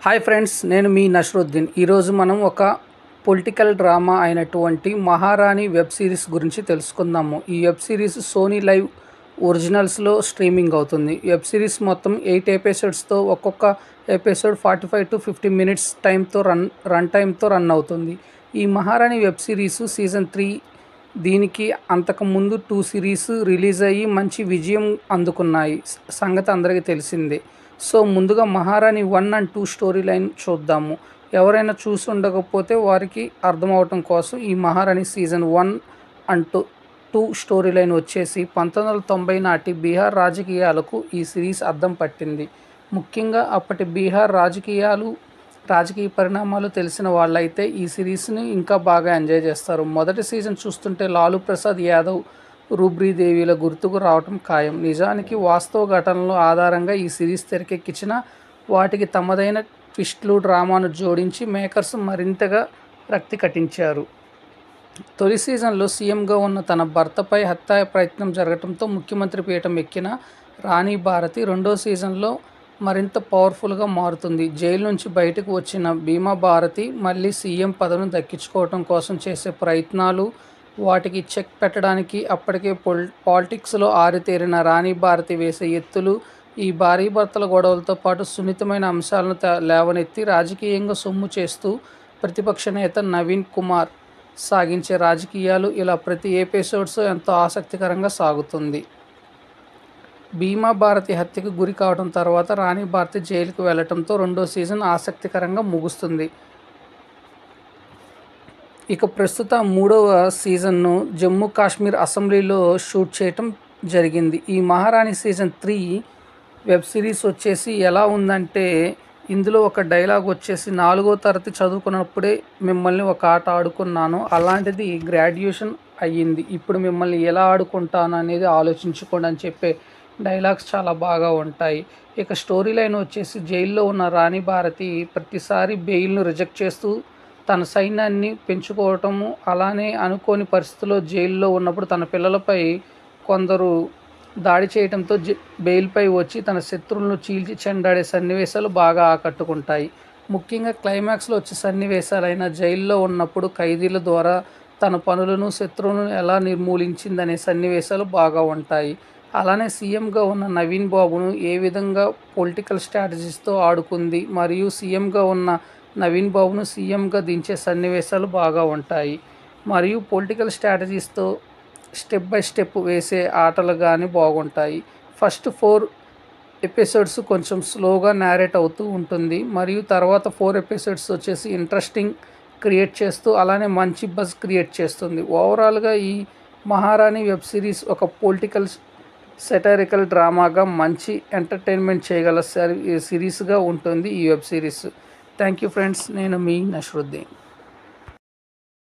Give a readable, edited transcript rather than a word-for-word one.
Hi friends, నేను మీ నష్రుద్దీన్. ఈరోజు మనం ఒక పొలిటికల్ డ్రామా అయినటువంటి మహారాణి వెబ్ సిరీస్ గురించి తెలుసుకుందాము. ఈ వెబ్ సిరీస్ సోనీ లైవ్ ఒరిజినల్స్లో స్ట్రీమింగ్ అవుతుంది. వెబ్ సిరీస్ మొత్తం 8 ఎపిసోడ్స్తో ఒక్కొక్క ఎపిసోడ్ 45 to 50 minutes రన్ టైంతో రన్ అవుతుంది. ఈ మహారాణి వెబ్ సిరీస్ సీజన్ 3 దీనికి అంతకుముందు 2 సిరీస్ రిలీజ్ అయ్యి మంచి విజయం అందుకున్నాయి. సంగతి అందరికీ తెలిసిందే. సో ముందుగా మహారాణి 1 and 2 స్టోరీ లైన్ చూద్దాము. ఎవరైనా చూసి ఉండకపోతే వారికి అర్థమవటం కోసం ఈ మహారాణి సీజన్ 1 and 2 స్టోరీ లైన్ వచ్చేసి 1990 నాటి బీహార్ రాజకీయాలకు ఈ సిరీస్ అద్దం పట్టింది. ముఖ్యంగా అప్పటి బీహార్ రాజకీయ పరిణామాలు తెలిసిన వాళ్ళైతే ఈ సిరీస్ని ఇంకా బాగా ఎంజాయ్ చేస్తారు. మొదటి సీజన్ చూస్తుంటే లాలూ ప్రసాద్ యాదవ్, రూబ్రీదేవిల గుర్తుకు రావటం ఖాయం. నిజానికి వాస్తవ ఘటనల ఆధారంగా ఈ సిరీస్ తెరకెక్కించిన వాటికి తమదైన ట్విస్ట్లు, డ్రామాను జోడించి మేకర్స్ మరింతగా రక్తి కట్టించారు. తొలి సీజన్లో సీఎంగా ఉన్న తన భర్తపై హత్యా ప్రయత్నం జరగడంతో ముఖ్యమంత్రి పీఠం ఎక్కిన రాణి భారతి రెండో సీజన్లో మరింత పవర్ఫుల్గా మారుతుంది. జైలు నుంచి బయటకు వచ్చిన భీమా భారతి మళ్ళీ సీఎం పదవిని దక్కించుకోవడం కోసం చేసే ప్రయత్నాలు, వాటికి చెక్ పెట్టడానికి అప్పటికే పాలిటిక్స్లో ఆరితేరిన రాణి భారతి వేసే ఎత్తులు, ఈ భార్యాభర్తల గొడవలతో పాటు సున్నితమైన అంశాలను లేవనెత్తి రాజకీయంగా సొమ్ము చేస్తూ ప్రతిపక్ష నేత నవీన్ కుమార్ సాగించే రాజకీయాలు, ఇలా ప్రతి ఎపిసోడ్స్ ఎంతో ఆసక్తికరంగా సాగుతుంది. భీమా భారతి హత్యకు గురి కావడం తర్వాత రాణి భారతి జైలుకు వెళ్లడంతో రెండో సీజన్ ఆసక్తికరంగా ముగుస్తుంది. ఇక ప్రస్తుత మూడవ సీజన్ను జమ్మూ కాశ్మీర్ అసెంబ్లీలో షూట్ చేయటం జరిగింది. ఈ మహారాణి సీజన్ 3 వెబ్ సిరీస్ వచ్చేసి ఎలా ఉందంటే, ఇందులో ఒక డైలాగ్ వచ్చేసి 4వ తరగతి చదువుకున్నప్పుడే మిమ్మల్ని ఒక ఆట ఆడుకున్నాను, అలాంటిది గ్రాడ్యుయేషన్ అయ్యింది, ఇప్పుడు మిమ్మల్ని ఎలా ఆడుకుంటాను అనేది ఆలోచించుకోండి అని చెప్పే డైలాగ్స్ చాలా బాగా ఉంటాయి. ఇక స్టోరీ లైన్ వచ్చేసి జైల్లో ఉన్న రాణి భారతి ప్రతిసారి బెయిల్ను రిజెక్ట్ చేస్తూ తన సైన్యాన్ని పెంచుకోవటము, అలానే అనుకోని పరిస్థితుల్లో జైల్లో ఉన్నప్పుడు తన పిల్లలపై కొందరు దాడి చేయడంతో బెయిల్పై వచ్చి తన శత్రువులను చీల్చి చెండాడే సన్నివేశాలు బాగా ఆకట్టుకుంటాయి. ముఖ్యంగా క్లైమాక్స్లో వచ్చే సన్నివేశాలైన జైల్లో ఉన్నప్పుడు ఖైదీల ద్వారా తన పనులను, శత్రువులను ఎలా నిర్మూలించిందనే సన్నివేశాలు బాగా ఉంటాయి. అలానే సీఎంగా ఉన్న నవీన్ బాబును ఏ విధంగా పొలిటికల్ స్ట్రాటజీస్తో ఆడుకుంది, మరియు సీఎంగా ఉన్న నవీన్ బాబును సీఎంగా దించే సన్నివేశాలు బాగా ఉంటాయి. మరియు పొలిటికల్ స్ట్రాటజీస్తో స్టెప్ బై స్టెప్ వేసే ఆటలు కానీ బాగుంటాయి. ఫస్ట్ 4 ఎపిసోడ్స్ కొంచెం స్లోగా నేరేట్ అవుతూ ఉంటుంది, మరియు తర్వాత 4 ఎపిసోడ్స్ వచ్చేసి ఇంట్రెస్టింగ్ క్రియేట్ చేస్తూ అలానే మంచి బజ్ క్రియేట్ చేస్తుంది. ఓవరాల్గా ఈ మహారాణి వెబ్ సిరీస్ ఒక పొలిటికల్ సెటరికల్ డ్రామాగా మంచి ఎంటర్టైన్మెంట్ చేయగల సిరీస్గా ఉంటుంది ఈ web series. Thank you friends, నేను మీ నష్రుద్దీన్.